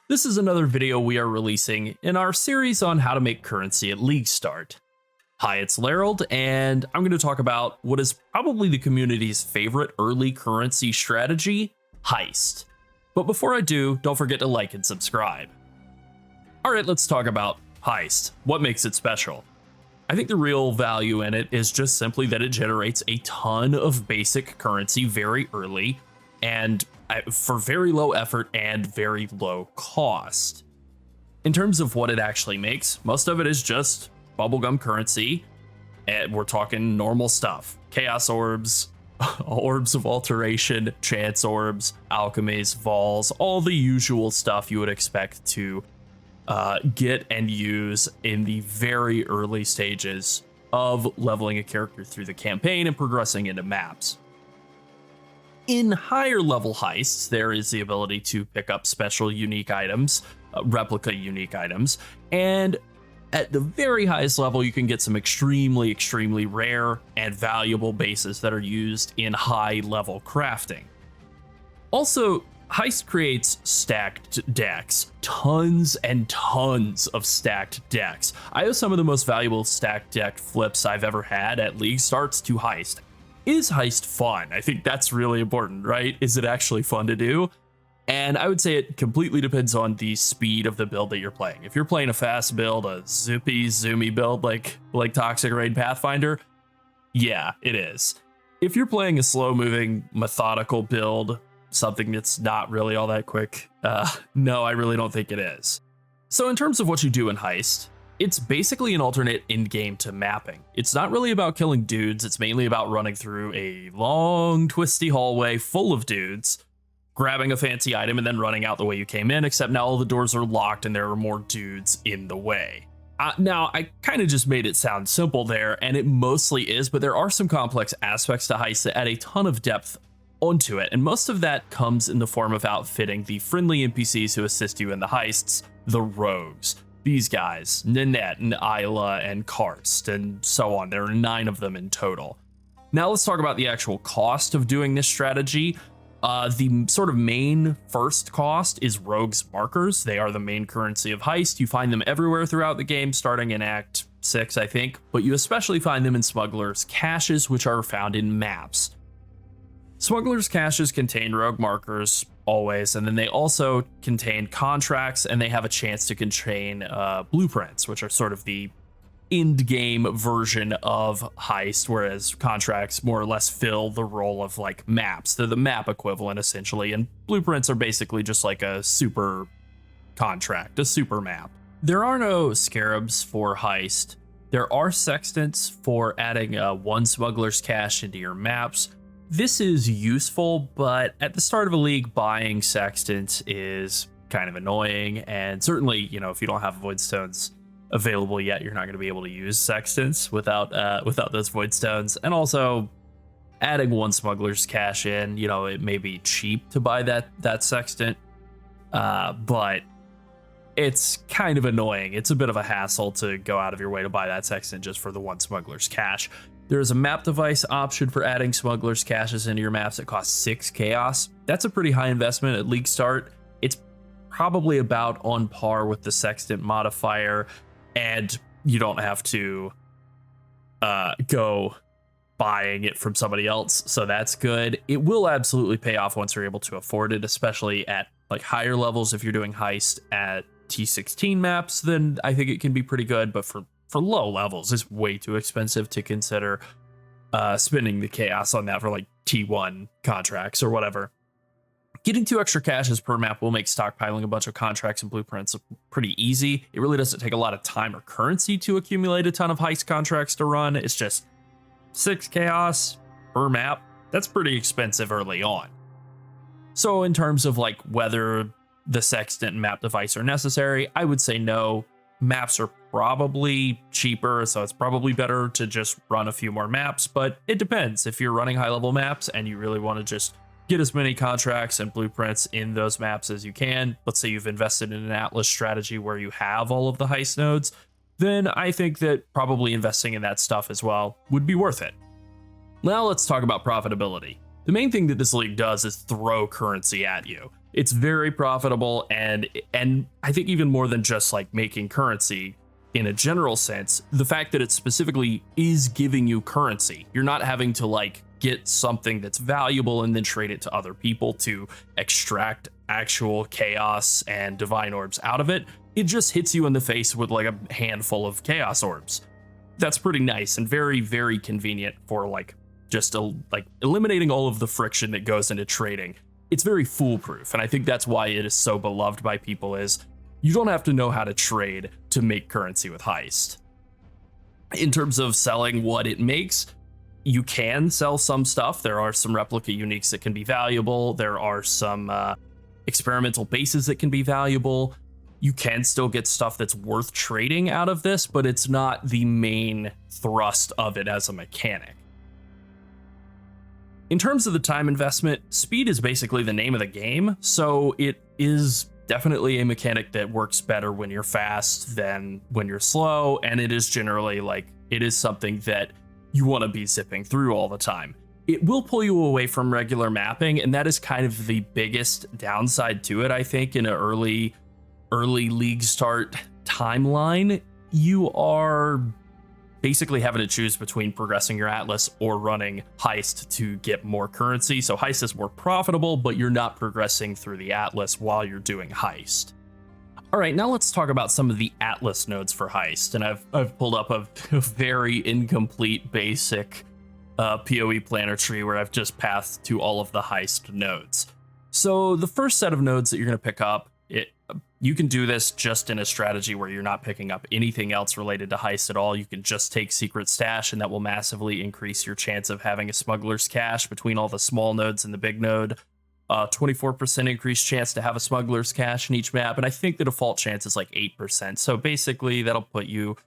This is another video we are releasing in our series on how to make currency at League Start. Hi, it's Lerald, and I'm going to talk about what is probably the community's favorite early currency strategy, Heist. But before I do, don't forget to like and subscribe. Alright, let's talk about Heist. What makes it special? I think the real value in it is just simply that it generates a ton of basic currency very early, and for very low effort and very low cost. In terms of what it actually makes, most of it is just bubblegum currency, and we're talking normal stuff. Chaos orbs, orbs of alteration, chance orbs, alchemies, vols, all the usual stuff you would expect to get and use in the very early stages of leveling a character through the campaign and progressing into maps. In higher level heists, there is the ability to pick up special unique items, replica unique items, and at the very highest level, you can get some extremely rare and valuable bases that are used in high level crafting. Also, Heist creates stacked decks, tons and tons of stacked decks. I owe some of the most valuable stacked deck flips I've ever had at League Starts to Heist. Is Heist fun? I think that's really important, right? Is it actually fun to do? And I would say it completely depends on the speed of the build that you're playing. If you're playing a fast build, a zoomy build like Toxic Raid Pathfinder, yeah, it is. If you're playing a slow-moving, methodical build, something that's not really all that quick, no, I really don't think it is. So in terms of what you do in Heist, it's basically an alternate in-game to mapping. It's not really about killing dudes, it's mainly about running through a long, twisty hallway full of dudes, grabbing a fancy item, and then running out the way you came in, except now all the doors are locked and there are more dudes in the way. Now, I kind of just made it sound simple there, and it mostly is, but there are some complex aspects to Heist that add a ton of depth onto it, and most of that comes in the form of outfitting the friendly NPCs who assist you in the heists, the rogues. These guys, Nanette and Isla and Karst and so on. There are 9 of them in total. Now let's talk about the actual cost of doing this strategy. The sort of main first cost is Rogue's Markers. They are the main currency of Heist. You find them everywhere throughout the game, starting in Act 6, I think, but you especially find them in Smuggler's Caches, which are found in maps. Smuggler's Caches contain Rogue Markers, always, and then they also contain contracts, and they have a chance to contain blueprints, which are sort of the end-game version of Heist, whereas contracts more or less fill the role of like maps. They're the map equivalent, essentially, and blueprints are basically just like a super contract, a super map. There are no scarabs for Heist. There are sextants for adding one Smuggler's Cache into your maps. This is useful, but at the start of a league, buying sextants is kind of annoying, and certainly, you know, if you don't have void stones available yet, you're not going to be able to use sextants without those void stones. And also, adding one Smuggler's Cache in, you know, it may be cheap to buy that sextant, but it's kind of annoying. It's a bit of a hassle to go out of your way to buy that sextant just for the one Smuggler's Cache. There's a map device option for adding Smuggler's Caches into your maps. It costs 6 chaos. That's a pretty high investment at League Start. It's probably about on par with the sextant modifier, and you don't have to go buying it from somebody else, so that's good. It will absolutely pay off once you're able to afford it, especially at like higher levels. If you're doing Heist at T16 maps, then I think it can be pretty good, but for low levels, it's way too expensive to consider spending the chaos on that for like T1 contracts or whatever. Getting 2 extra caches per map will make stockpiling a bunch of contracts and blueprints pretty easy. It really doesn't take a lot of time or currency to accumulate a ton of Heist contracts to run. It's just 6 chaos per map. That's pretty expensive early on. So in terms of like whether the sextant and map device are necessary, I would say no. Maps are probably cheaper, so it's probably better to just run a few more maps, but it depends. If you're running high-level maps and you really want to just get as many contracts and blueprints in those maps as you can, let's say you've invested in an Atlas strategy where you have all of the Heist nodes, then I think that probably investing in that stuff as well would be worth it. Now let's talk about profitability. The main thing that this league does is throw currency at you. It's very profitable, and I think even more than just like making currency in a general sense, the fact that it specifically is giving you currency. You're not having to like get something that's valuable and then trade it to other people to extract actual chaos and divine orbs out of it. It just hits you in the face with like a handful of chaos orbs. That's pretty nice and very, very convenient for like just like eliminating all of the friction that goes into trading. It's very foolproof, and I think that's why it is so beloved by people. Is you don't have to know how to trade to make currency with Heist. In terms of selling what it makes, you can sell some stuff. There are some replica uniques that can be valuable. There are some experimental bases that can be valuable. You can still get stuff that's worth trading out of this, but it's not the main thrust of it as a mechanic. In terms of the time investment, speed is basically the name of the game, so it is definitely a mechanic that works better when you're fast than when you're slow, and it is generally like, it is something that you want to be zipping through all the time. It will pull you away from regular mapping, and that is kind of the biggest downside to it, I think, in an early league start timeline. You are basically having to choose between progressing your Atlas or running Heist to get more currency. So Heist is more profitable, but you're not progressing through the Atlas while you're doing Heist. All right, now let's talk about some of the Atlas nodes for Heist. And I've pulled up a very incomplete basic PoE planner tree where I've just pathed to all of the Heist nodes. So the first set of nodes that you're going to pick up, you can do this just in a strategy where you're not picking up anything else related to Heist at all. You can just take Secret Stash, and that will massively increase your chance of having a Smuggler's Cache between all the small nodes and the big node. 24% increased chance to have a Smuggler's Cache in each map, and I think the default chance is like 8%. So basically, that'll put you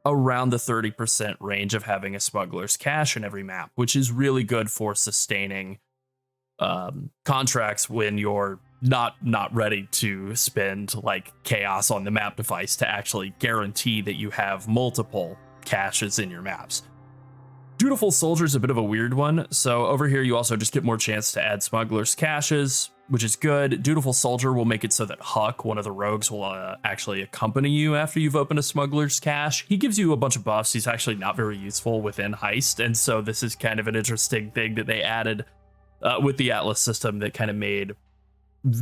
around the 30% range of having a Smuggler's Cache in every map, which is really good for sustaining contracts when you're not ready to spend like chaos on the map device to actually guarantee that you have multiple caches in your maps. Dutiful Soldier is a bit of a weird one. So over here, you also just get more chance to add Smuggler's Caches, which is good. Dutiful Soldier will make it so that Huck, one of the rogues, will actually accompany you after you've opened a Smuggler's Cache. He gives you a bunch of buffs. He's actually not very useful within Heist. And so this is kind of an interesting thing that they added with the Atlas system that kind of made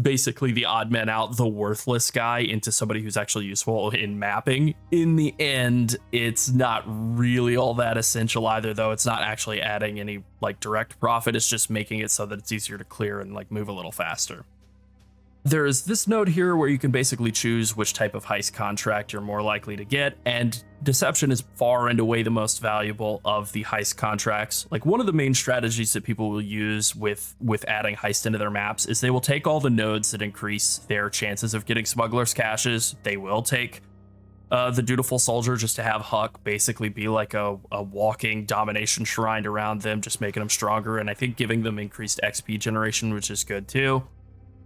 basically the odd man out, the worthless guy, into somebody who's actually useful in mapping. In the end, it's not really all that essential either, though. It's not actually adding any like direct profit. It's just making it so that it's easier to clear and like move a little faster. There's this node here where you can basically choose which type of Heist contract you're more likely to get, and Deception is far and away the most valuable of the Heist contracts. Like, one of the main strategies that people will use with adding Heist into their maps is they will take all the nodes that increase their chances of getting Smuggler's Caches. They will take the Dutiful Soldier just to have Huck basically be like a walking domination shrine around them, just making them stronger, and I think giving them increased XP generation, which is good too.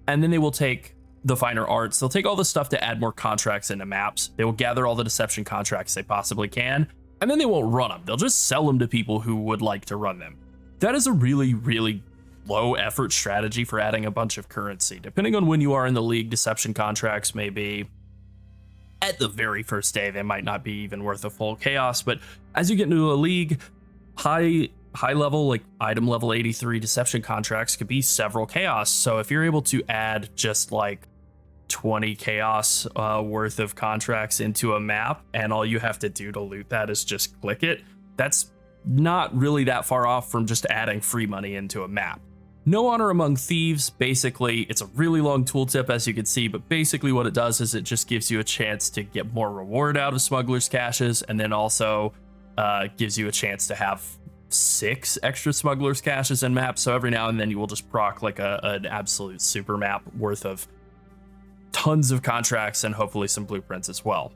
And then they will take the finer arts. They'll take all the stuff to add more contracts into maps. They will gather all the deception contracts they possibly can, and then they won't run them. They'll just sell them to people who would like to run them. That is a really, really low effort strategy for adding a bunch of currency. Depending on when you are in the league, deception contracts may be, at the very first day, they might not be even worth a full chaos, but as you get into a league, high level, like item level 83 deception contracts could be several chaos. So if you're able to add just like 20 chaos worth of contracts into a map, and all you have to do to loot that is just click it, that's not really that far off from just adding free money into a map. No Honor Among Thieves, basically, it's a really long tooltip, as you can see, but basically what it does is it just gives you a chance to get more reward out of Smuggler's Caches, and then also gives you a chance to have 6 extra Smuggler's Caches in maps. So every now and then you will just proc like an absolute super map worth of tons of contracts and hopefully some blueprints as well.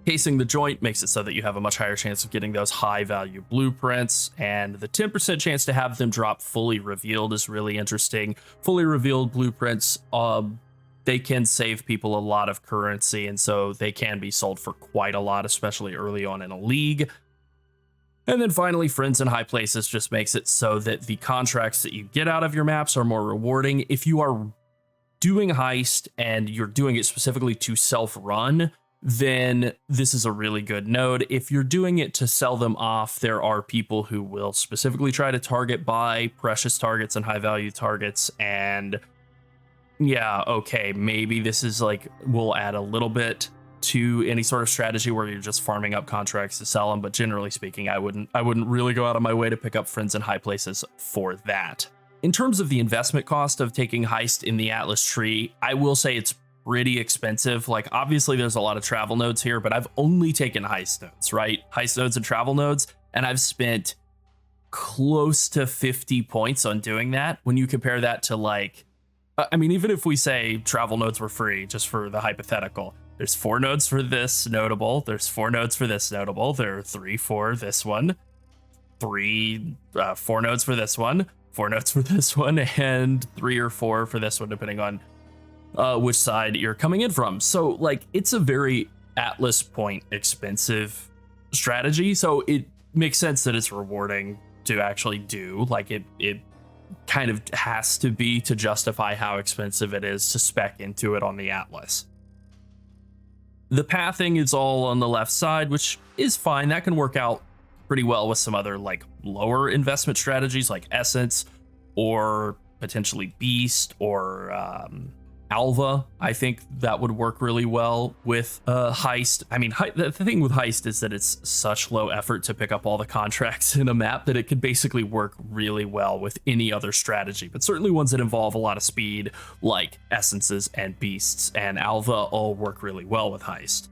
Casing the Joint makes it so that you have a much higher chance of getting those high value blueprints, and the 10% chance to have them drop fully revealed is really interesting. Fully revealed blueprints, they can save people a lot of currency, and so they can be sold for quite a lot, especially early on in a league. And then finally, Friends in High Places just makes it so that the contracts that you get out of your maps are more rewarding. If you are doing Heist and you're doing it specifically to self-run, then this is a really good node. If you're doing it to sell them off, there are people who will specifically try to target buy precious targets and high value targets. And yeah, okay, maybe this is like, we'll add a little bit to any sort of strategy where you're just farming up contracts to sell them. But generally speaking, I wouldn't really go out of my way to pick up friends in high places for that. In terms of the investment cost of taking Heist in the Atlas tree, I will say it's pretty expensive. Like, obviously there's a lot of travel nodes here, but I've only taken Heist nodes, right? Heist nodes and travel nodes, and I've spent close to 50 points on doing that. When you compare that to, like, I mean, even if we say travel nodes were free, just for the hypothetical, there's 4 nodes for this notable, there's 4 nodes for this notable, there are 3 for this one, 4 nodes for this one, 4 nodes for this one, and 3 or 4 for this one, depending on which side you're coming in from. So, like, it's a very Atlas point expensive strategy. So it makes sense that it's rewarding to actually do. Like, it kind of has to be to justify how expensive it is to spec into it on the Atlas. The pathing is all on the left side, which is fine. That can work out pretty well with some other, like, lower investment strategies like Essence or potentially Beast or Alva. I think that would work really well with Heist. I mean, the thing with Heist is that it's such low effort to pick up all the contracts in a map that it could basically work really well with any other strategy, but certainly ones that involve a lot of speed, like Essences and Beasts and Alva, all work really well with Heist.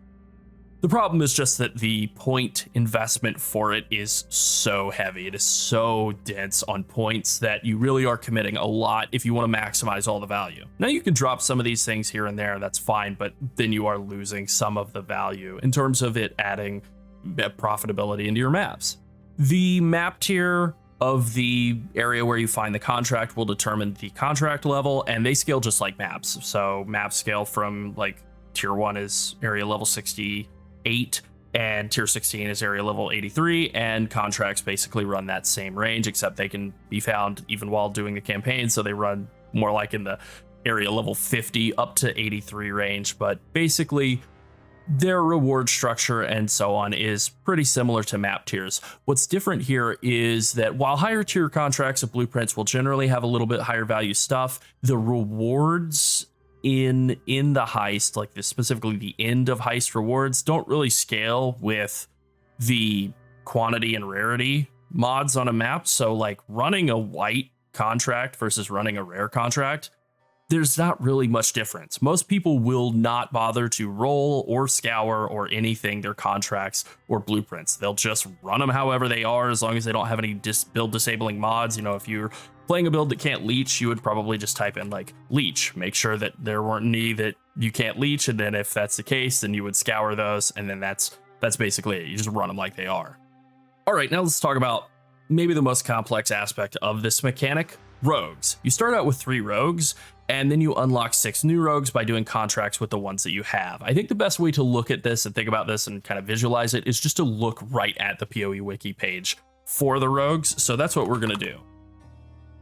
The problem is just that the point investment for it is so heavy. It is so dense on points that you really are committing a lot if you want to maximize all the value. Now, you can drop some of these things here and there, that's fine, but then you are losing some of the value in terms of it adding profitability into your maps. The map tier of the area where you find the contract will determine the contract level, and they scale just like maps. So maps scale from, like, tier 1 is area level 68, and tier 16 is area level 83, and contracts basically run that same range, except they can be found even while doing the campaign, so they run more like in the area level 50 up to 83 range. But basically their reward structure and so on is pretty similar to map tiers. What's different here is that while higher tier contracts of blueprints will generally have a little bit higher value stuff, the rewards in the Heist, like this, specifically the end of Heist rewards, don't really scale with the quantity and rarity mods on a map. So, like, running a white contract versus running a rare contract, there's not really much difference. Most people will not bother to roll or scour or anything their contracts or blueprints. They'll just run them however they are, as long as they don't have any build disabling mods. You know, if you're playing a build that can't leech, you would probably just type in, like, leech, make sure that there weren't any that you can't leech, and then if that's the case, then you would scour those, and then that's basically it. You just run them like they are. All right, now let's talk about maybe the most complex aspect of this mechanic: rogues. You start out with 3 rogues, and then you unlock 6 new rogues by doing contracts with the ones that you have. I think the best way to look at this and think about this and kind of visualize it is just to look right at the PoE wiki page for the rogues. So that's what we're going to do.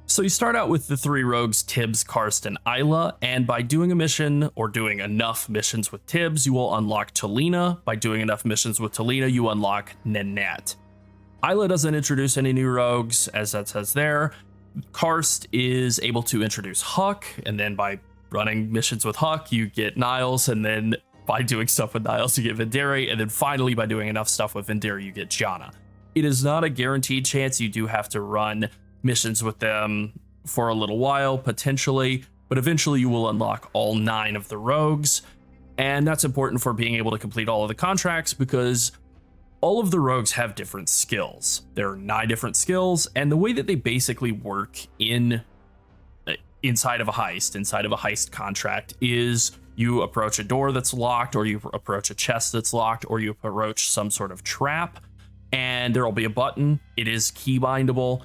So you start out with the 3 rogues, Tibbs, Karst, and Isla, and by doing a mission or doing enough missions with Tibbs, you will unlock Talina. By doing enough missions with Talina, you unlock Nanette. Isla doesn't introduce any new rogues, as that says there. Karst is able to introduce Huck, and then by running missions with Huck, you get Niles, and then by doing stuff with Niles, you get Vendere, and then finally, by doing enough stuff with Vendere, you get Gianna. It is not a guaranteed chance. You do have to run missions with them for a little while, potentially, but eventually you will unlock all 9 of the rogues, and that's important for being able to complete all of the contracts, because all of the rogues have different skills. There are 9 different skills, and the way that they basically work inside of a heist contract is you approach a door that's locked, or you approach a chest that's locked, or you approach some sort of trap, and there will be a button. It is keybindable.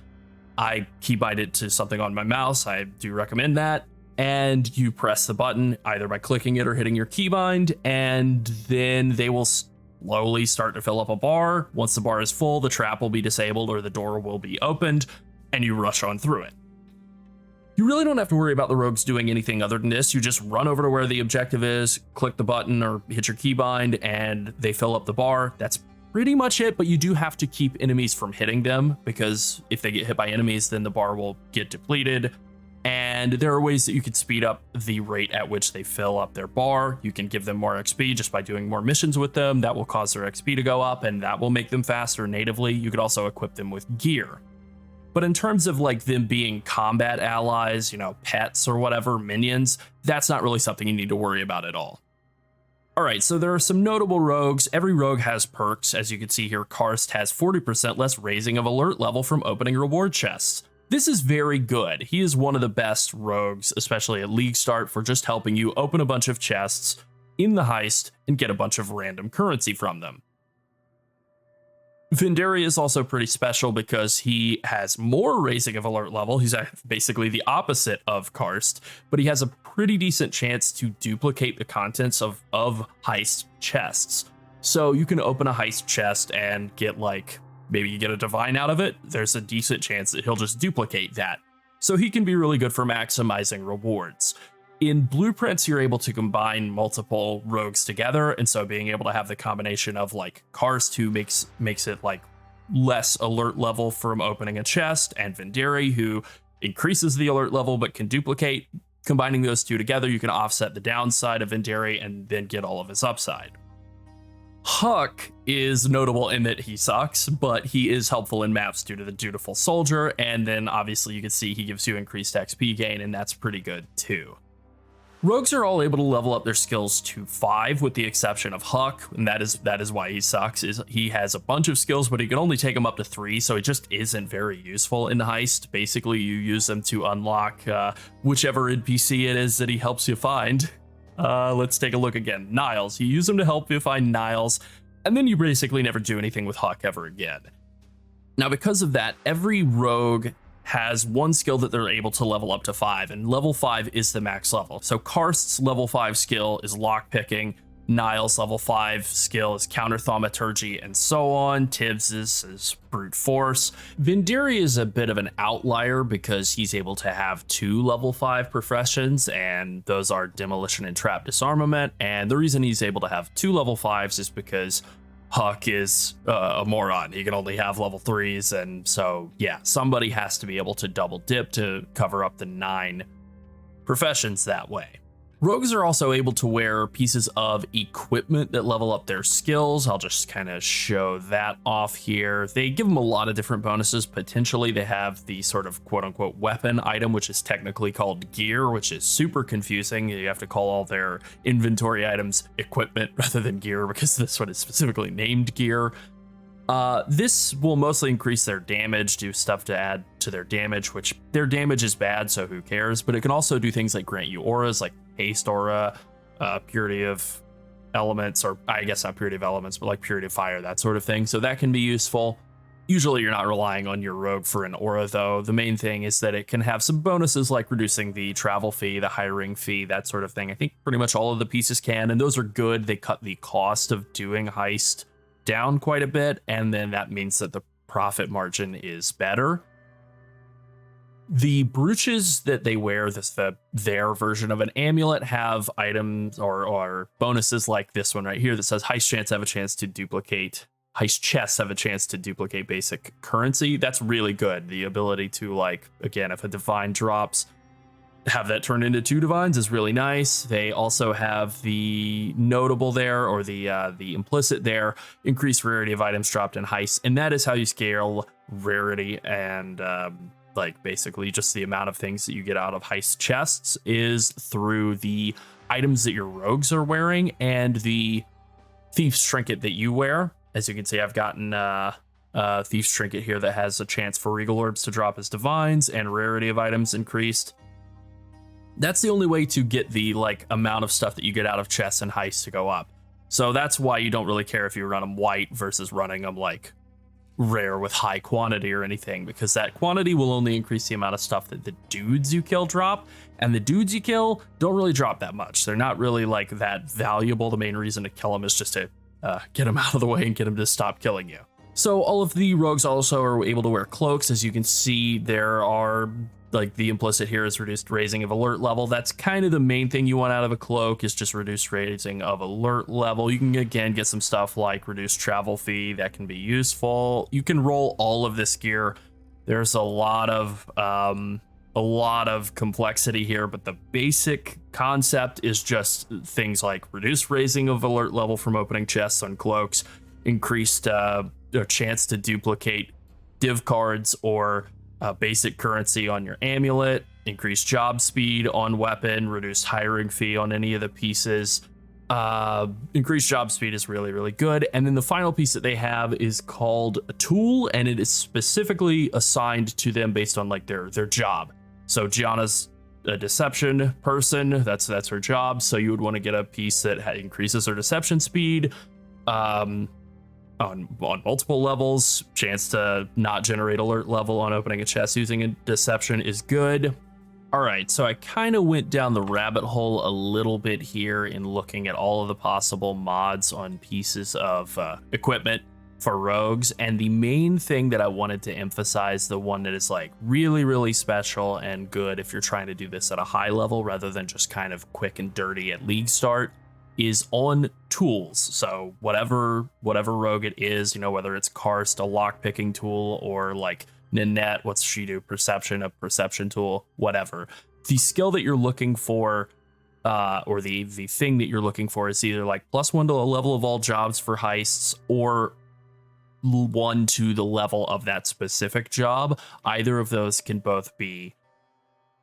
I keybind it to something on my mouse. I do recommend that. And you press the button either by clicking it or hitting your keybind, and then they will slowly start to fill up a bar. Once the bar is full, the trap will be disabled or the door will be opened, and you rush on through it. You really don't have to worry about the rogues doing anything other than this. You just run over to where the objective is, click the button or hit your keybind, and they fill up the bar. That's pretty much it, but you do have to keep enemies from hitting them, because if they get hit by enemies, then the bar will get depleted. And there are ways that you can speed up the rate at which they fill up their bar. You can give them more XP just by doing more missions with them. That will cause their XP to go up, and that will make them faster natively. You could also equip them with gear. But in terms of like them being combat allies, you know, pets or whatever, minions, that's not really something you need to worry about at all. All right, so there are some notable rogues. Every rogue has perks. As you can see here, Karst has 40% less raising of alert level from opening reward chests. This is very good. He is one of the best rogues, especially at League Start, for just helping you open a bunch of chests in the heist and get a bunch of random currency from them. Vinderi is also pretty special because he has more raising of alert level. He's basically the opposite of Karst, but he has a pretty decent chance to duplicate the contents of heist chests. So you can open a heist chest and get like, maybe you get a divine out of it. There's a decent chance that he'll just duplicate that. So he can be really good for maximizing rewards. In blueprints, you're able to combine multiple rogues together, and so being able to have the combination of like Karst, who makes it like less alert level from opening a chest, and Vinderi, who increases the alert level but can duplicate. Combining those two together, you can offset the downside of Vinderi and then get all of his upside. Huck is notable in that he sucks, but he is helpful in maps due to the Dutiful Soldier, and then obviously you can see he gives you increased XP gain, and that's pretty good too. Rogues are all able to level up their skills to 5 with the exception of Huck, and that is why he sucks. Is he has a bunch of skills, but he can only take them up to 3, so it just isn't very useful in the heist. Basically, you use them to unlock whichever NPC it is that he helps you find. Let's take a look again. Niles. You use them to help you find Niles, and then you basically never do anything with Huck ever again. Now, because of that, every rogue has one skill that they're able to level up to 5, and level 5 is the max level. So Karst's level 5 skill is lockpicking, Niles' level 5 skill is counter thaumaturgy, and so on. Tibbs's is brute force. Vinderi is a bit of an outlier because he's able to have 2 level 5 professions, and those are demolition and trap disarmament. And the reason he's able to have 2 level 5s is because Huck is a moron. He can only have level 3s, and so yeah, somebody has to be able to double dip to cover up the 9 professions that way. Rogues are also able to wear pieces of equipment that level up their skills. I'll just kind of show that off here. They give them a lot of different bonuses. Potentially they have the sort of quote unquote weapon item, which is technically called gear, which is super confusing. You have to call all their inventory items equipment rather than gear because this one is specifically named gear. This will mostly increase their damage, do stuff to add to their damage, which their damage is bad, so who cares? But it can also do things like grant you auras, like haste aura, purity of elements, or I guess not purity of elements, but like purity of fire, that sort of thing. So that can be useful. Usually you're not relying on your rogue for an aura, though. The main thing is that it can have some bonuses like reducing the travel fee, the hiring fee, that sort of thing. I think pretty much all of the pieces can, and those are good. They cut the cost of doing heist down quite a bit, and then that means that the profit margin is better. The brooches that they wear, their version of an amulet, have items or bonuses like this one right here that says heist chests have a chance to duplicate basic currency. That's really good. The ability to, like, again, if a divine drops, have that turn into 2 divines is really nice. They also have the notable there, or the implicit there, increased rarity of items dropped in heist, and that is how you scale rarity and like basically just the amount of things that you get out of heist chests is through the items that your rogues are wearing and the thief's trinket that you wear. As you can see, I've gotten thief's trinket here that has a chance for regal orbs to drop as divines and rarity of items increased. That's the only way to get the like amount of stuff that you get out of chests and heists to go up. So that's why you don't really care if you run them white versus running them like rare with high quantity or anything, because that quantity will only increase the amount of stuff that the dudes you kill drop, and the dudes you kill don't really drop that much. They're not really like that valuable. The main reason to kill them is just to get them out of the way and get them to stop killing you. So all of the rogues also are able to wear cloaks. As you can see, there are, like, the implicit here is reduced raising of alert level. That's kind of the main thing you want out of a cloak, is just reduced raising of alert level. You can again get some stuff like reduced travel fee that can be useful. You can roll all of this gear. There's a lot of complexity here, but the basic concept is just things like reduced raising of alert level from opening chests on cloaks, increased chance to duplicate div cards or basic currency on your amulet, increased job speed on weapon, reduced hiring fee on any of the pieces. Increased job speed is really, really good. And then the final piece that they have is called a tool, and it is specifically assigned to them based on like their job. So Gianna's a deception person, that's her job. So you would want to get a piece that increases her deception speed on multiple levels. Chance to not generate alert level on opening a chest using a deception is good. All right, so I kind of went down the rabbit hole a little bit here in looking at all of the possible mods on pieces of equipment for rogues, and the main thing that I wanted to emphasize, the one that is like really, really special and good if you're trying to do this at a high level rather than just kind of quick and dirty at league start, is on tools. So whatever rogue it is, you know, whether it's Karst, a lock picking tool, or like Ninette, what's she do? Perception, a perception tool, whatever. The skill that you're looking for, or the thing that you're looking for, is either like +1 to a level of all jobs for heists, or 1 to the level of that specific job. Either of those can both be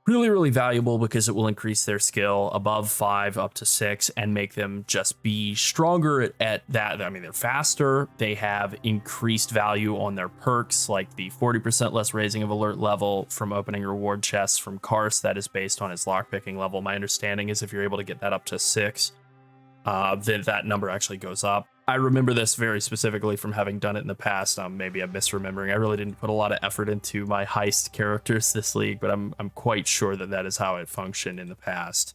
really, really valuable because it will increase their skill above 5 up to 6 and make them just be stronger at that. I mean, they're faster. They have increased value on their perks, like the 40% less raising of alert level from opening reward chests from Karst. That is based on his lockpicking level. My understanding is if you're able to get that up to 6, then that number actually goes up. I remember this very specifically from having done it in the past. Maybe I'm misremembering. I really didn't put a lot of effort into my heist characters this league, but I'm quite sure that is how it functioned in the past.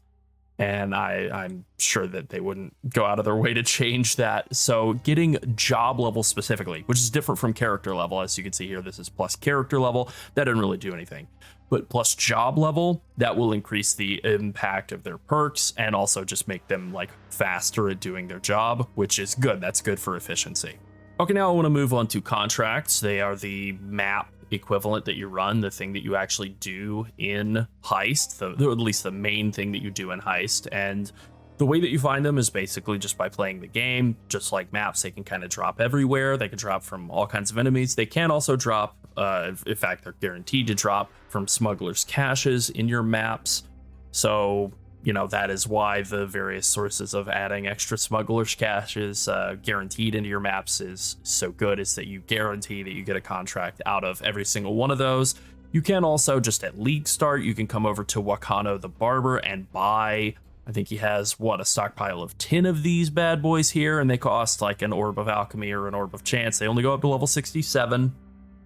And I'm sure that they wouldn't go out of their way to change that. So getting job level specifically, which is different from character level, as you can see here, this is plus character level. That doesn't really do anything. But plus job level, that will increase the impact of their perks and also just make them like faster at doing their job, which is good. That's good for efficiency. Okay, now I want to move on to contracts. They are the map equivalent that you run, the thing that you actually do in Heist, at least the main thing that you do in Heist. And the way that you find them is basically just by playing the game. Just like maps, they can kind of drop everywhere. They can drop from all kinds of enemies. They can also drop, in fact, they're guaranteed to drop from smugglers' caches in your maps. So, you know, that is why the various sources of adding extra smugglers' caches guaranteed into your maps is so good, is that you guarantee that you get a contract out of every single one of those. You can also, just at league start, you can come over to Wakano the Barber and buy, I think he has, a stockpile of 10 of these bad boys here, and they cost like an Orb of Alchemy or an Orb of Chance. They only go up to level 67,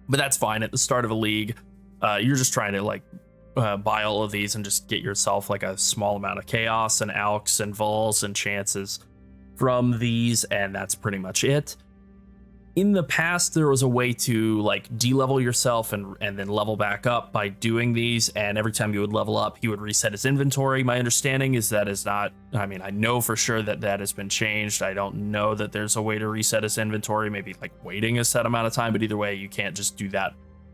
but that's fine. At the start of a league, you're just trying to like buy all of these and just get yourself like a small amount of chaos and alks and vols and chances from these, and that's pretty much it. In the past, there was a way to like de-level yourself and then level back up by doing these, and every time you would level up, he would reset his inventory. My understanding is that is not, I mean, I know for sure that has been changed. I don't know that there's a way to reset his inventory, maybe like waiting a set amount of time, but either way, you can't just do that,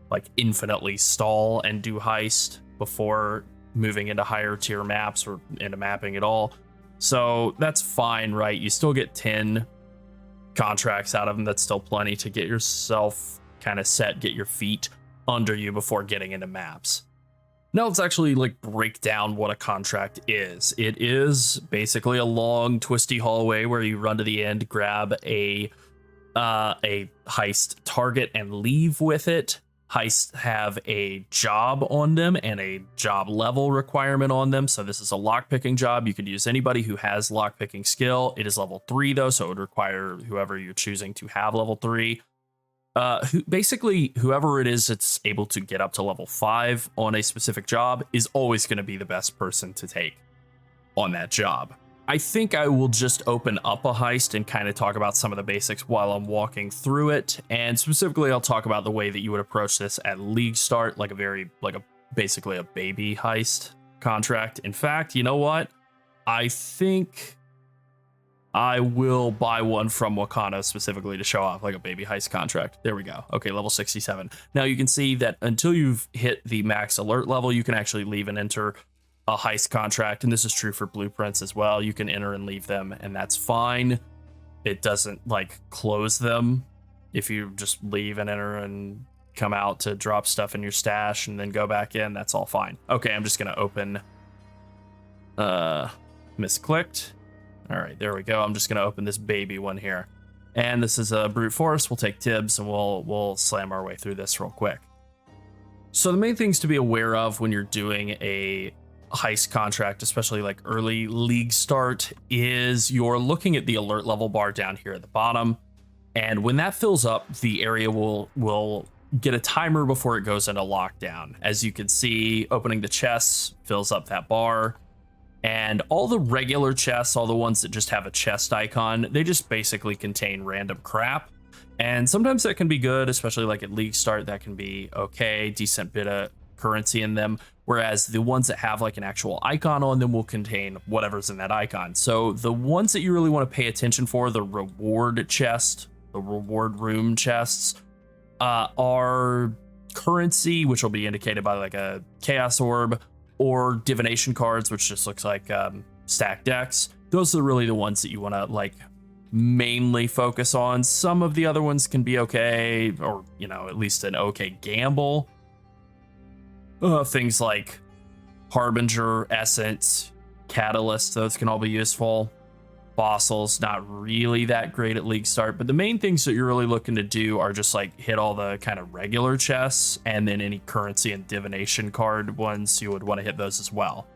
like infinitely stall and do Heist before moving into higher tier maps or into mapping at all. So that's fine, right? You still get 10 contracts out of them. That's still plenty to get yourself kind of set, get your feet under you before getting into maps. Now let's actually like break down what a contract is. It is basically a long twisty hallway where you run to the end, grab a heist target and leave with it. Heists have a job on them and a job level requirement on them. So this is a lockpicking job. You could use anybody who has lockpicking skill. It is level 3 though, so it would require whoever you're choosing to have level 3. Basically, whoever it is that's able to get up to level 5 on a specific job is always going to be the best person to take on that job. I think I will just open up a heist and kind of talk about some of the basics while I'm walking through it. And specifically, I'll talk about the way that you would approach this at league start, basically a baby heist contract. In fact, you know what? I think I will buy one from Wakanda specifically to show off like a baby heist contract. There we go. Okay, level 67. Now you can see that until you've hit the max alert level, you can actually leave and enter a heist contract. And this is true for blueprints as well. You can enter and leave them, and that's fine. It doesn't like close them. If you just leave and enter and come out to drop stuff in your stash and then go back in, that's all fine. Okay, I'm just gonna open misclicked. All right, there we go. I'm just gonna open this baby one here. And this is a brute force. We'll take Tibbs and we'll slam our way through this real quick. So the main things to be aware of when you're doing a heist contract, especially like early league start, is you're looking at the alert level bar down here at the bottom. And when that fills up, the area will get a timer before it goes into lockdown. As you can see, opening the chests fills up that bar. And all the regular chests, all the ones that just have a chest icon, they just basically contain random crap. And sometimes that can be good, especially like at league start, that can be okay, decent bit of currency in them. Whereas the ones that have like an actual icon on them will contain whatever's in that icon. So the ones that you really want to pay attention for, the reward chest, the reward room chests, are currency, which will be indicated by like a chaos orb, or divination cards, which just looks like stacked decks. Those are really the ones that you want to like mainly focus on. Some of the other ones can be okay, or at least an okay gamble. Things like Harbinger, Essence, Catalyst, those can all be useful. Fossils, not really that great at league start, but the main things that you're really looking to do are just like hit all the kind of regular chests, and then any currency and divination card ones, you would want to hit those as well.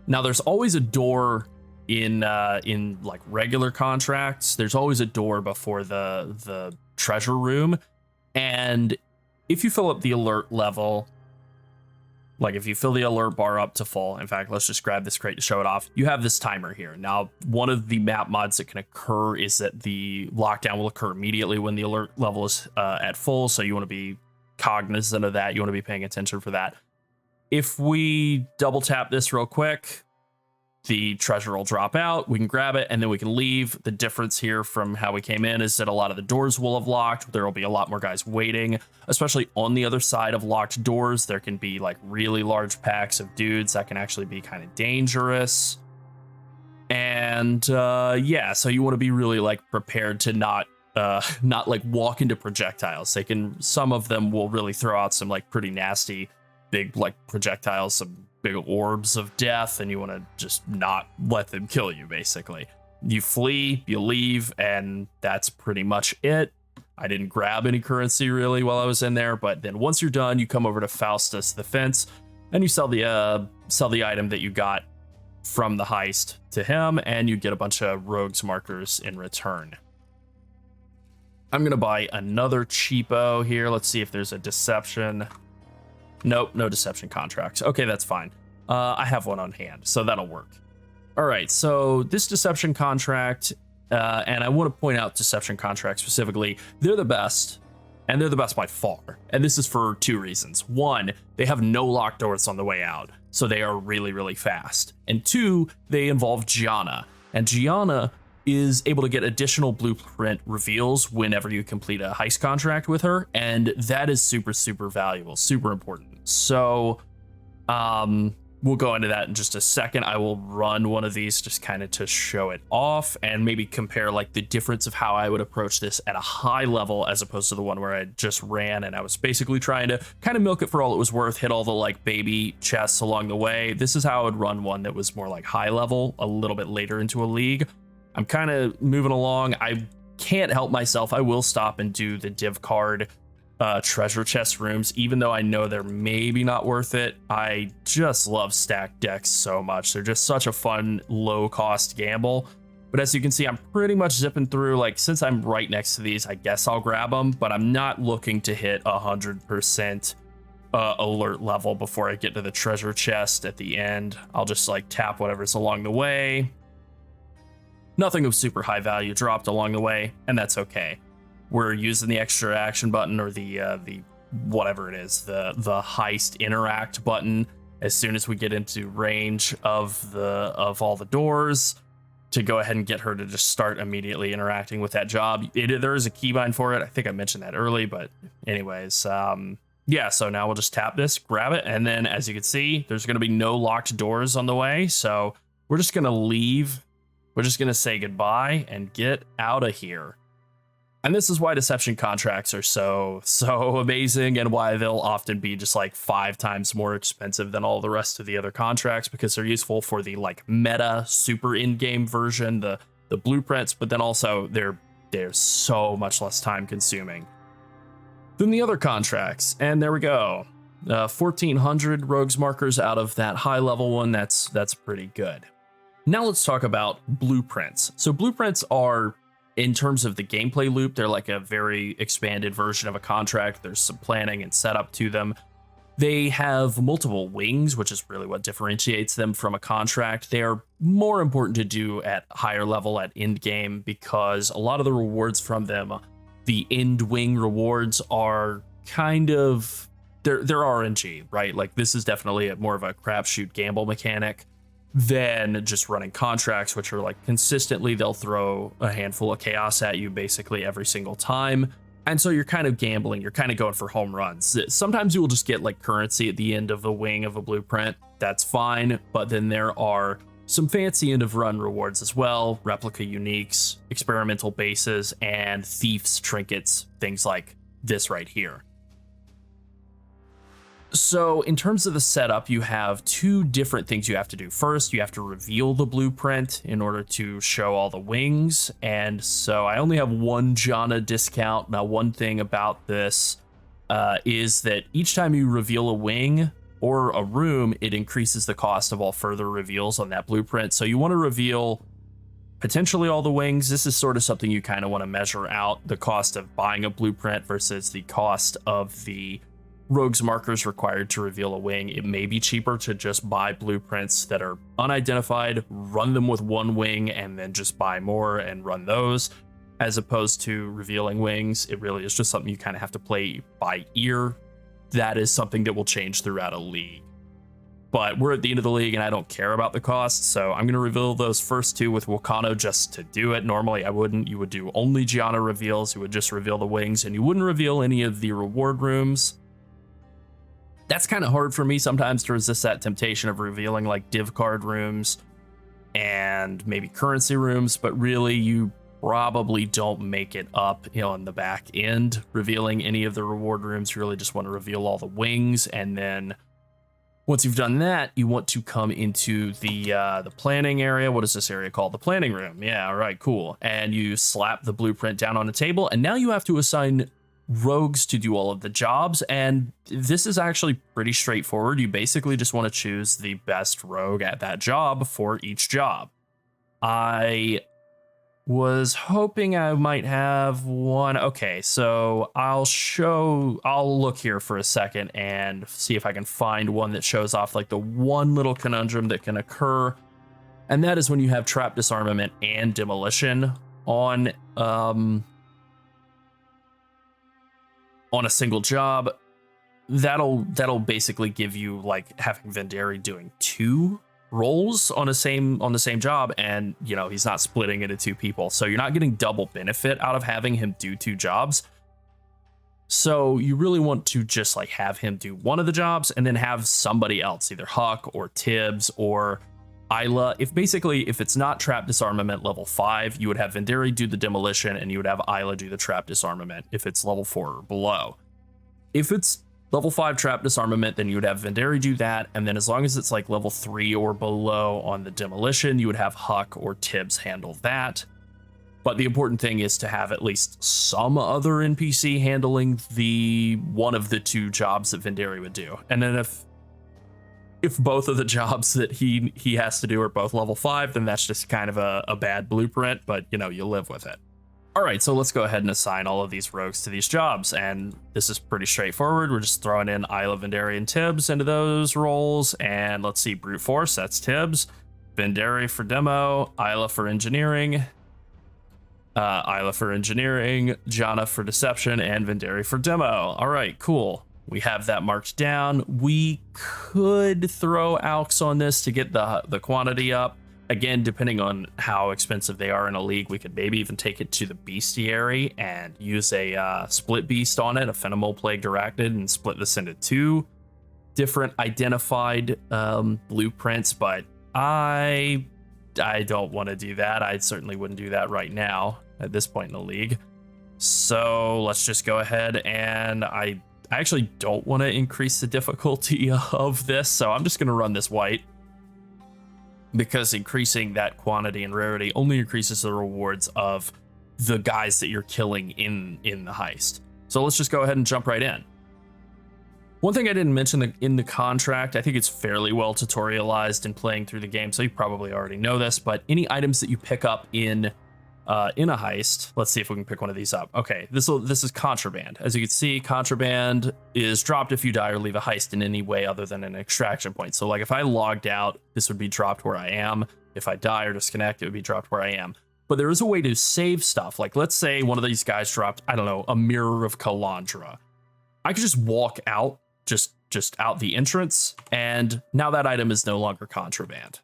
Now there's always a door in like regular contracts. There's always a door before the treasure room, and if you fill up the alert level, like if you fill the alert bar up to full, in fact, let's just grab this crate to show it off. You have this timer here. Now, one of the map mods that can occur is that the lockdown will occur immediately when the alert level is at full. So you want to be cognizant of that. You want to be paying attention for that. If we double tap this real quick, the treasure will drop out. We can grab it and then we can leave. The difference here from how we came in is that a lot of the doors will have locked. There will be a lot more guys waiting, especially on the other side of locked doors. There can be like really large packs of dudes that can actually be kind of dangerous. And yeah, so you want to be really like prepared to not like walk into projectiles. Some of them will really throw out some like pretty nasty big like projectiles, some big orbs of death, and you want to just not let them kill you. Basically, you flee, you leave, and that's pretty much it. I didn't grab any currency really while I was in there, but then once you're done, you come over to Faustus the Fence and you sell the item that you got from the heist to him, and you get a bunch of rogues markers in return. I'm gonna buy another cheapo here. Let's see if there's a deception. Nope, no deception contracts. Okay, that's fine. I have one on hand, so that'll work. All right, so this deception contract, and I want to point out deception contracts specifically, they're the best, and they're the best by far. And this is for two reasons. One, they have no locked doors on the way out, so they are really, really fast. And two, they involve Gianna, and Gianna is able to get additional blueprint reveals whenever you complete a heist contract with her, and that is super, super valuable, super important. So we'll go into that in just a second. I will run one of these just kind of to show it off and maybe compare like the difference of how I would approach this at a high level as opposed to the one where I just ran and I was basically trying to kind of milk it for all it was worth, hit all the like baby chests along the way. This is how I would run one that was more like high level a little bit later into a league. I'm kind of moving along. I can't help myself. I will stop and do the div card treasure chest rooms, even though I know they're maybe not worth it. I just love stacked decks so much. They're just such a fun, low cost gamble. But as you can see, I'm pretty much zipping through. Like, since I'm right next to these, I guess I'll grab them, but I'm not looking to hit 100% alert level before I get to the treasure chest at the end. I'll just like tap whatever's along the way. Nothing of super high value dropped along the way, and that's okay. We're using the extra action button, or the whatever it is, the heist interact button as soon as we get into range of all the doors, to go ahead and get her to just start immediately interacting with that job. There is a keybind for it. I think I mentioned that early, but anyways, yeah, so now we'll just tap this, grab it, and then as you can see, there's going to be no locked doors on the way, so we're just going to leave. We're just going to say goodbye and get out of here. And this is why deception contracts are so amazing, and why they'll often be just like 5 times more expensive than all the rest of the other contracts, because they're useful for the like meta super in-game version, the blueprints, but then also they're so much less time consuming than the other contracts. And there we go. 1,400 rogues markers out of that high level one. That's pretty good. Now let's talk about blueprints. So blueprints are, in terms of the gameplay loop, they're like a very expanded version of a contract. There's some planning and setup to them. They have multiple wings, which is really what differentiates them from a contract. They are more important to do at higher level, at end game, because a lot of the rewards from them, the end wing rewards, are kind of, they're RNG, right? Like this is definitely more of a crapshoot gamble mechanic than just running contracts, which are like consistently, they'll throw a handful of chaos at you basically every single time. And so you're kind of gambling, you're kind of going for home runs. Sometimes you will just get like currency at the end of a wing of a blueprint. That's fine. But then there are some fancy end of run rewards as well: replica uniques, experimental bases, and thieves trinkets, things like this right here. So in terms of the setup, you have 2 different things you have to do. First, you have to reveal the blueprint in order to show all the wings. And so I only have 1 Jana discount. Now, one thing about this is that each time you reveal a wing or a room, it increases the cost of all further reveals on that blueprint. So you want to reveal potentially all the wings. This is sort of something you kind of want to measure out, the cost of buying a blueprint versus the cost of the rogues markers required to reveal a wing. It may be cheaper to just buy blueprints that are unidentified, run them with 1 wing, and then just buy more and run those, as opposed to revealing wings. It really is just something you kind of have to play by ear. That is something that will change throughout a league. But we're at the end of the league and I don't care about the cost, so I'm going to reveal those first 2 with Wakano just to do it. Normally I wouldn't. You would do only Gianna reveals. You would just reveal the wings, and you wouldn't reveal any of the reward rooms. That's kind of hard for me sometimes to resist that temptation of revealing like div card rooms and maybe currency rooms, but really you probably don't make it up, on the back end revealing any of the reward rooms. You really just want to reveal all the wings, and then once you've done that, you want to come into the planning area. What is this area called? The planning room. Yeah, all right, cool. And you slap the blueprint down on a table, and now you have to assign rogues to do all of the jobs, and this is actually pretty straightforward. You basically just want to choose the best rogue at that job for each job. I was hoping I might have one. Okay, so I'll look here for a second and see if I can find one that shows off like the one little conundrum that can occur, and that is when you have trap disarmament and demolition on a single job. That'll basically give you like having Venderi doing 2 roles on the same job, and he's not splitting into 2 people, so you're not getting double benefit out of having him do 2 jobs. So you really want to just like have him do one of the jobs and then have somebody else, either Huck or Tibbs or Isla. If it's not trap disarmament level 5, you would have Venderi do the demolition and you would have Isla do the trap disarmament if it's level 4 or below. If it's level 5 trap disarmament, then you would have Venderi do that, and then as long as it's like level 3 or below on the demolition, you would have Huck or Tibbs handle that. But the important thing is to have at least some other NPC handling the one of the 2 jobs that Venderi would do. And then if both of the jobs that he has to do are both level 5, then that's just kind of a bad blueprint, but you live with it. All right, so let's go ahead and assign all of these rogues to these jobs. And this is pretty straightforward. We're just throwing in Isla, Vendari, and Tibbs into those roles. And let's see, Brute Force, that's Tibbs. Vendari for demo, Isla for engineering, Jana for deception, and Vendari for demo. All right, cool. We have that marked down. We could throw Alks on this to get the quantity up. Again, depending on how expensive they are in a league, we could maybe even take it to the bestiary and use a split beast on it, a Fenimel Plagued Arachnid, and split this into 2 different identified blueprints. But I don't want to do that. I certainly wouldn't do that right now at this point in the league. So let's just go ahead, and I actually don't want to increase the difficulty of this, so I'm just going to run this white, because increasing that quantity and rarity only increases the rewards of the guys that you're killing in the heist. So let's just go ahead and jump right in. One thing I didn't mention in the contract, I think it's fairly well tutorialized in playing through the game, so you probably already know this, but any items that you pick up in a heist, let's see if we can pick one of these up. Okay, this is contraband. As you can see, contraband is dropped if you die or leave a heist in any way other than an extraction point. So like if I logged out, this would be dropped where I am. If I die or disconnect, it would be dropped where I am. But there is a way to save stuff. Like let's say one of these guys dropped, I don't know, a Mirror of Kalandra. I could just walk out, just out the entrance, and now that item is no longer contraband.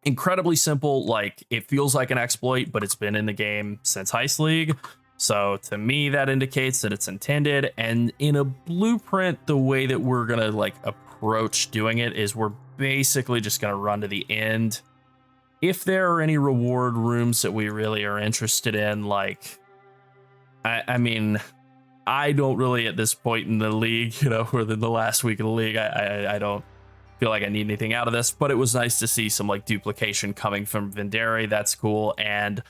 Incredibly simple. Like it feels like an exploit, but it's been in the game since Heist League. So to me, that indicates that it's intended. And in a blueprint, the way that we're going to like approach doing it is we're basically just going to run to the end. If there are any reward rooms that we really are interested in, like, I mean, I don't really at this point in the league, or in the last week of the league, I don't feel like I need anything out of this, but it was nice to see some like duplication coming from Vendari. That's cool. And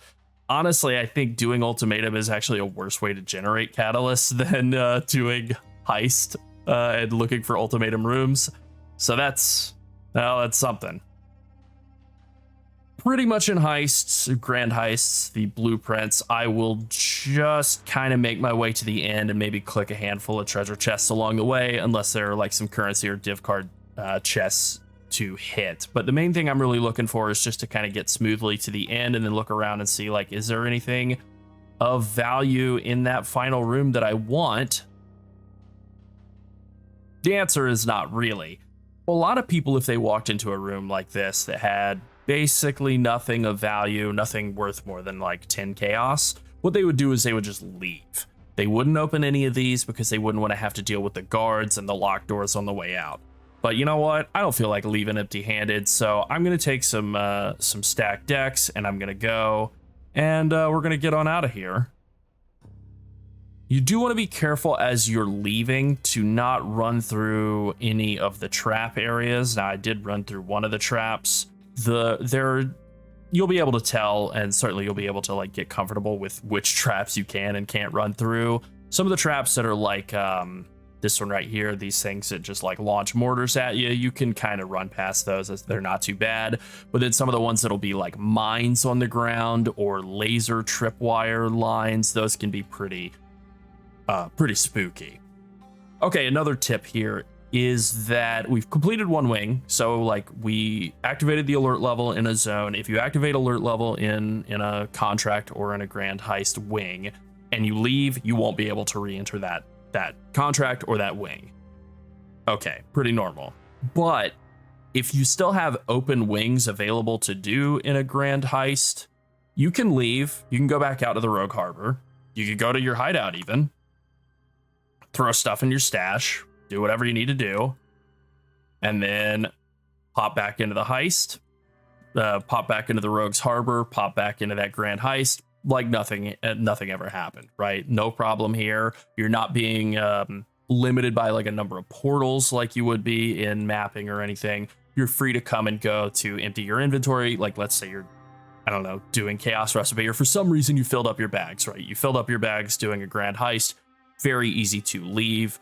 honestly, I think doing ultimatum is actually a worse way to generate catalysts than doing heist and looking for ultimatum rooms. So that's something. Pretty much in heists, grand heists, the blueprints, I will just kind of make my way to the end and maybe click a handful of treasure chests along the way, unless there are like some currency or div card chests to hit. But the main thing I'm really looking for is just to kind of get smoothly to the end and then look around and see like, is there anything of value in that final room that I want? The answer is not really. A lot of people, if they walked into a room like this that had basically nothing of value, nothing worth more than like 10 chaos, what they would do is they would just leave. They wouldn't open any of these because they wouldn't want to have to deal with the guards and the locked doors on the way out. But you know what? I don't feel like leaving empty-handed, so I'm going to take some stacked decks, and I'm going to go, and we're going to get on out of here. You do want to be careful as you're leaving to not run through any of the trap areas. Now, I did run through one of the traps. You'll be able to tell, and certainly you'll be able to like get comfortable with which traps you can and can't run through. Some of the traps that are like this one right here, these things that just like launch mortars at you, you can kind of run past those as they're not too bad. But then some of the ones that'll be like mines on the ground or laser tripwire lines, those can be pretty spooky. Okay, another tip here is that we've completed one wing. So like we activated the alert level in a zone. If you activate alert level in a contract or in a grand heist wing and you leave, you won't be able to re-enter that contract or that wing. Okay, pretty normal. But if you still have open wings available to do in a grand heist, you can leave. You can go back out to the Rogue Harbour. You could go to your hideout even, throw stuff in your stash, do whatever you need to do, and then pop back into the heist, pop back into the Rogue's Harbor, pop back into that grand heist like nothing ever happened, right? No problem here. You're not being limited by like a number of portals like you would be in mapping or anything. You're free to come and go to empty your inventory. Like let's say you're, I don't know, doing Chaos Recipe, or for some reason you filled up your bags, right? You filled up your bags doing a grand heist. Very easy to leave,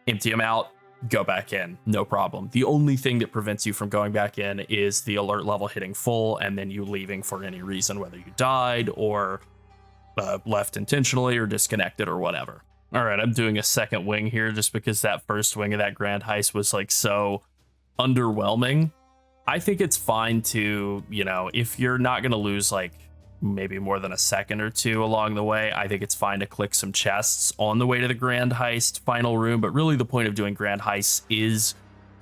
empty them out, go back in, no problem. The only thing that prevents you from going back in is the alert level hitting full and then you leaving for any reason, whether you died or left intentionally or disconnected or whatever. All right, I'm doing a second wing here just because that first wing of that Grand Heist was like so underwhelming. I think it's fine to, you know, if you're not going to lose like maybe more than a second or two along the way, I think it's fine to click some chests on the way to the Grand Heist final room. But really the point of doing Grand Heists is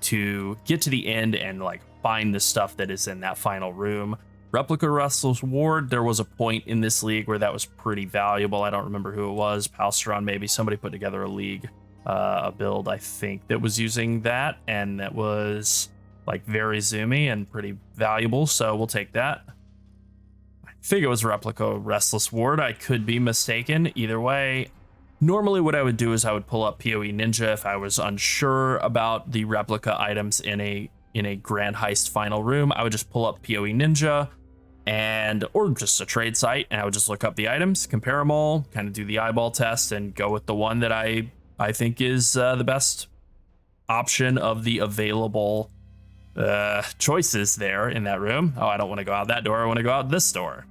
to get to the end and like find the stuff that is in that final room. Replica Restless Ward, there was a point in this league where that was pretty valuable. I don't remember who it was. Palstron, maybe somebody put together a league, a build, I think, that was using that, and that was like very zoomy and pretty valuable. So we'll take that. I think it was Replica Restless Ward. I could be mistaken. Either way, normally what I would do is I would pull up PoE Ninja if I was unsure about the replica items in a Grand Heist final room. I would just pull up PoE Ninja or just a trade site, and I would just look up the items, compare them all, kind of do the eyeball test, and go with the one that I think is the best option of the available choices there in that room. Oh, I don't want to go out that door. I want to go out this door.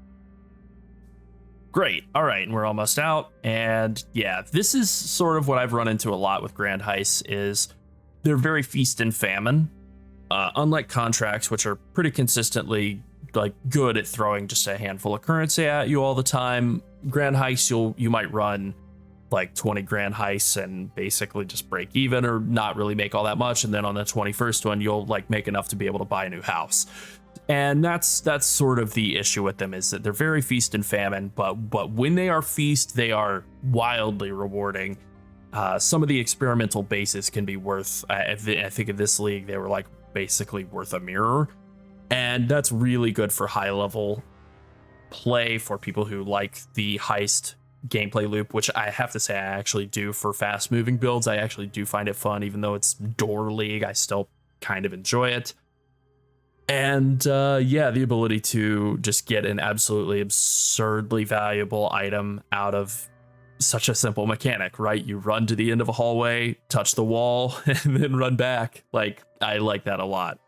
Great. All right, and we're almost out. And yeah, this is sort of what I've run into a lot with Grand Heists is they're very feast and famine. Unlike contracts, which are pretty consistently like good at throwing just a handful of currency at you all the time, Grand Heists you might run like 20 Grand Heists and basically just break even or not really make all that much, and then on the 21st one you'll like make enough to be able to buy a new house. And that's sort of the issue with them, is that they're very feast and famine, but when they are feast, they are wildly rewarding. Some of the experimental bases can be worth, I think in this league they were like basically worth a mirror, and that's really good for high level play for people who like the heist gameplay loop, which I have to say I actually do for fast moving builds. I actually do find it fun, even though it's door league. I still kind of enjoy it. And yeah, the ability to just get an absolutely absurdly valuable item out of such a simple mechanic, right? You run to the end of a hallway, touch the wall, and then run back. Like, I like that a lot.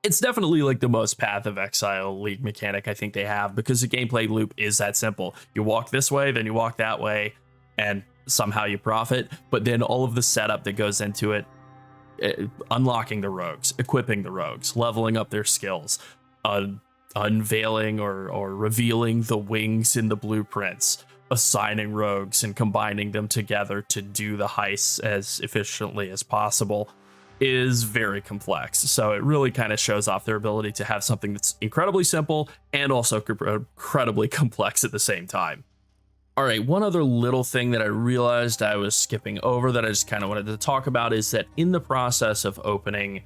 It's definitely like the most Path of Exile league mechanic I think they have, because the gameplay loop is that simple. You walk this way, then you walk that way, and somehow you profit. But then all of the setup that goes into it, unlocking the rogues, equipping the rogues, leveling up their skills, unveiling or revealing the wings in the blueprints, assigning rogues and combining them together to do the heists as efficiently as possible, is very complex. So it really kind of shows off their ability to have something that's incredibly simple and also incredibly complex at the same time. All right, one other little thing that I realized I was skipping over that I just kind of wanted to talk about is that in the process of opening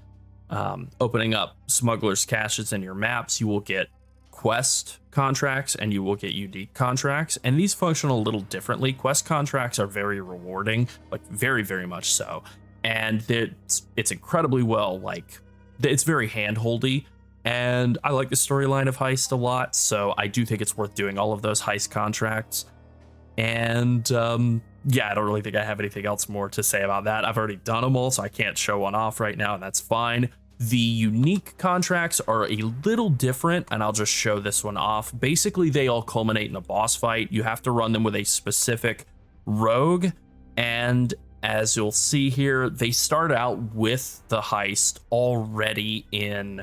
up smugglers' caches in your maps, you will get quest contracts and you will get unique contracts, and these function a little differently. Quest contracts are very rewarding, like very, very much so. And it's incredibly well, like it's very handholdy, and I like the storyline of Heist a lot, so I do think it's worth doing all of those Heist contracts. And yeah, I don't really think I have anything else more to say about that. I've already done them all, so I can't show one off right now, and that's fine. The unique contracts are a little different, and I'll just show this one off. Basically, they all culminate in a boss fight. You have to run them with a specific rogue, and as you'll see here, they start out with the heist already in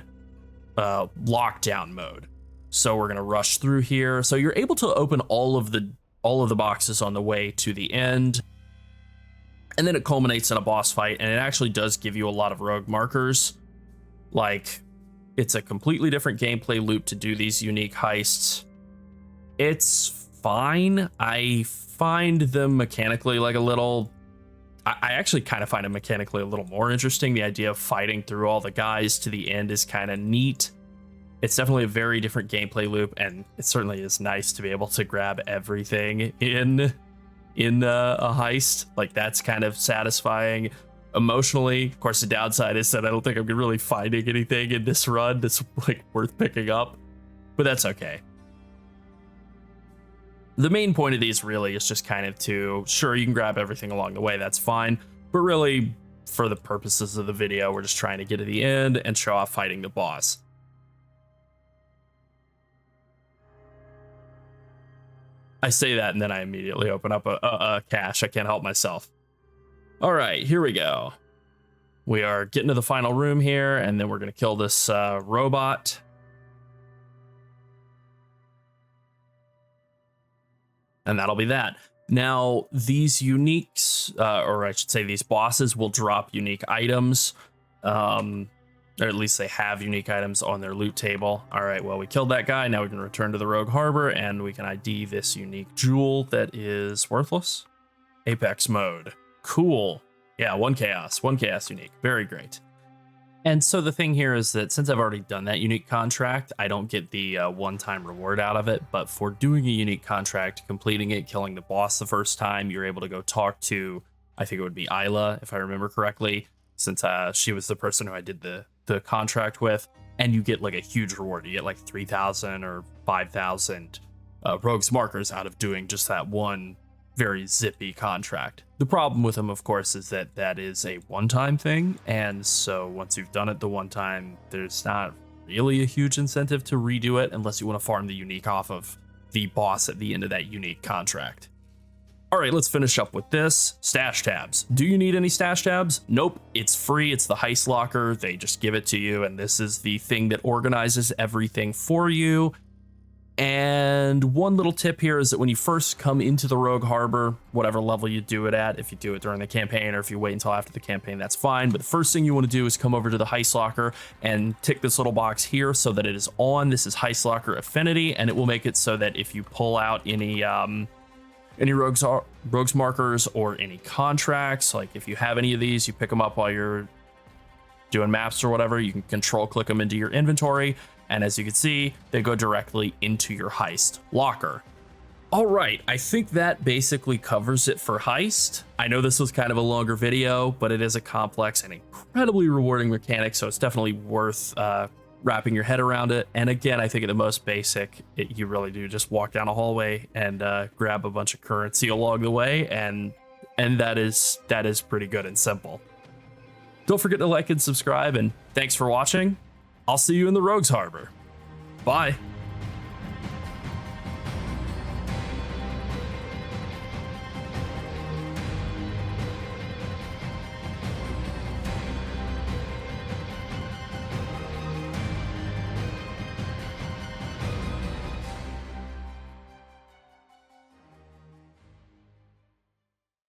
lockdown mode. So we're gonna rush through here. So you're able to open all of the boxes on the way to the end, and then it culminates in a boss fight, and it actually does give you a lot of rogue markers. Like, it's a completely different gameplay loop to do these unique heists. It's fine. I find them mechanically like a little... I actually kind of find it mechanically a little more interesting. The idea of fighting through all the guys to the end is kind of neat. It's definitely a very different gameplay loop, and it certainly is nice to be able to grab everything in a heist. Like, that's kind of satisfying emotionally. Of course, the downside is that I don't think I'm really finding anything in this run that's like worth picking up, but that's okay. The main point of these really is just kind of to, sure, you can grab everything along the way, that's fine, but really, for the purposes of the video, we're just trying to get to the end and show off fighting the boss. I say that and then I immediately open up a cache. I can't help myself. All right, here we go. We are getting to the final room here, and then we're going to kill this robot. And that'll be that. Now, these uniques, or I should say these bosses, will drop unique items. Or at least they have unique items on their loot table. All right, well, we killed that guy. Now we can return to the Rogue Harbour, and we can ID this unique jewel that is worthless. Apex mode. Cool. Yeah, one chaos unique. Very great. And so the thing here is that since I've already done that unique contract, I don't get the one-time reward out of it. But for doing a unique contract, completing it, killing the boss the first time, you're able to go talk to, I think it would be Isla, if I remember correctly, since she was the person who I did the contract with. And you get like a huge reward. You get like 3,000 or 5,000 rogues markers out of doing just that one very zippy contract. The problem with them, of course, is that that is a one-time thing, and so once you've done it the one time, there's not really a huge incentive to redo it unless you want to farm the unique off of the boss at the end of that unique contract. All right, let's finish up with this. Stash tabs. Do you need any stash tabs? Nope, it's free. It's the Heist locker. They just give it to you, and this is the thing that organizes everything for you. And one little tip here is that when you first come into the Rogue Harbour, whatever level you do it at, if you do it during the campaign or if you wait until after the campaign, that's fine. But the first thing you want to do is come over to the Heist locker and tick this little box here so that it is on. This is Heist locker affinity, and it will make it so that if you pull out any rogues markers or any contracts, like if you have any of these, you pick them up while you're doing maps or whatever, you can control click them into your inventory. And as you can see, they go directly into your Heist locker. All right, I think that basically covers it for Heist. I know this was kind of a longer video, but it is a complex and incredibly rewarding mechanic, so it's definitely worth wrapping your head around it. And again, I think at the most basic, you really do just walk down a hallway and grab a bunch of currency along the way, and that is pretty good and simple. Don't forget to like and subscribe, and thanks for watching. I'll see you in the Rogues Harbour. Bye.